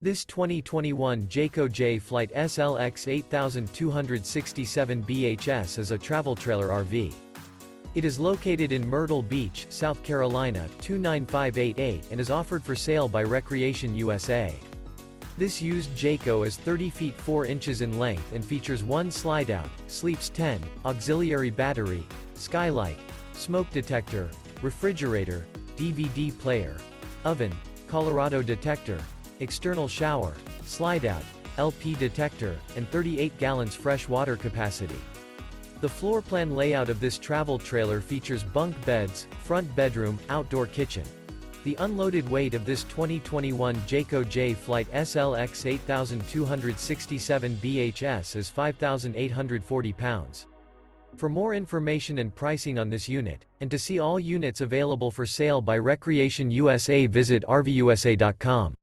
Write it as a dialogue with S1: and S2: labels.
S1: This 2021 Jayco Jay Flight SLX 8267 BHS is a travel trailer RV. It is located in Myrtle Beach, South Carolina 29588 and is offered for sale by Recreation USA. This used Jayco is 30 feet 4 inches in length and features one slide-out, sleeps 10, auxiliary battery, skylight, smoke detector, refrigerator, DVD player, oven, Colorado detector, external shower, slide-out, LP detector, and 38 gallons fresh water capacity. The floor plan layout of this travel trailer features bunk beds, front bedroom, outdoor kitchen. The unloaded weight of this 2021 Jayco Jay Flight SLX 8267 BHS is 5,840 pounds. For more information and pricing on this unit, and to see all units available for sale by Recreation USA, visit RVUSA.com.